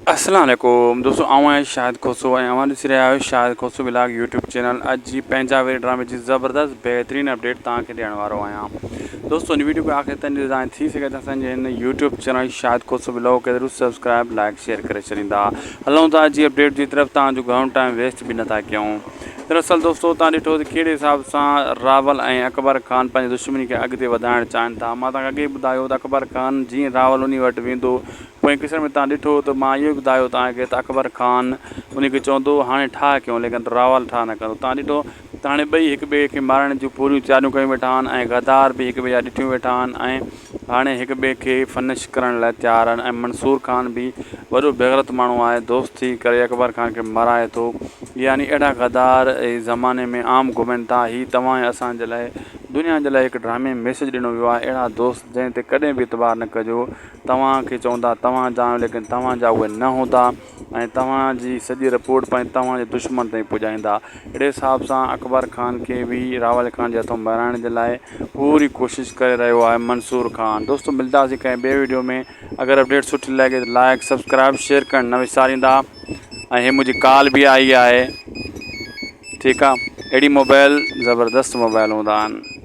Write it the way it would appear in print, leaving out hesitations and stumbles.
अस्सलाम वालेकुम दोस्तों, आऊँ है शाहिद खोसो ऐं अवां ॾिसी रहिया आहियो शाहिद खोसो ब्लॉग यूट्यूब चैनल। अॼु जी पंहिंजावेरी ड्रामे जी ज़बरदस्त बेहतरीन अपडेट तव्हांखे ॾियण वारो आहियां। दोस्तों, इन वीडियो को आख़िर ताईं ॾिसंदा थी सघे त असांजे हिन यूट्यूब चैनल शाहिद खोसो ब्लॉग खे ज़रूरु सब्सक्राइब लाइक शेयर करे छॾींदा। हलूं था अॼु जी अपडेट जी तरफ़, तव्हांजो घणो टाइम वेस्ट बि नथा कयूं। दरअसल दोस्तों, तव्हां ॾिठो त कहिड़े हिसाब सां रावल ऐं अकबर ख़ान पंहिंजी दुश्मनी खे अॻिते वधाइणु चाहिनि था। मां तव्हांखे अॻे ॿुधायो त अकबर ख़ान जीअं रावल उन वटि वेंदो, पोइ किस्म में तव्हां ॾिठो त मां इहो ॿुधायो तव्हांखे त अकबर ख़ान उन खे चवंदो हाणे ठाह कयूं, लेकिन रावल ठाह न कंदो। तव्हां ॾिठो त हाणे ॿई हिक ॿिए खे मारण जूं पूरियूं तयारियूं कयूं वेठा आहिनि ऐं गद्दार बि हिक ॿिए जा ॾिठियूं वेठा आहिनि ऐं हाणे हिक ॿिए खे फनिश करण लाइ तयारु आहिनि। ऐं मंसूर ख़ान बि वॾो बेग़रत माण्हू आहे, दोस्त थी करे अकबर ख़ान खे माराए थो। यानी अहिड़ा गद्दार ज़माने में आम घुमनि था। ही तव्हां ऐं असांजे लाइ दुनिया जे लाइ हिकु ड्रामे मैसेज ॾिनो वियो आहे। अहिड़ा दोस्त जंहिं ते कॾहिं बि इतबार न कजो। तव्हांखे चवंदा तव्हांजा आहियो, लेकिन तव्हांजा उहे न हूंदा ऐं तव्हांजी सॼी रिपोर्ट पंहिंजे तव्हांजे दुश्मन ताईं पुॼाईंदा। अहिड़े हिसाब सां अकबर ख़ान खे बि रावल ख़ान जे हथों माराइण जे लाइ पूरी कोशिशि करे रहियो आहे मंसूर ख़ान। दोस्तों, मिलंदासीं कंहिं ॿिए वीडियो में। अगरि अपडेट सुठी लॻे त लाइक सब्सक्राइब शेयर करणु न विसारींदा। ऐं हीअ मुंहिंजी कॉल बि आई आहे, ठीकु आहे। अहिड़ी मोबाइल ज़बरदस्त मोबाइल हूंदा आहिनि।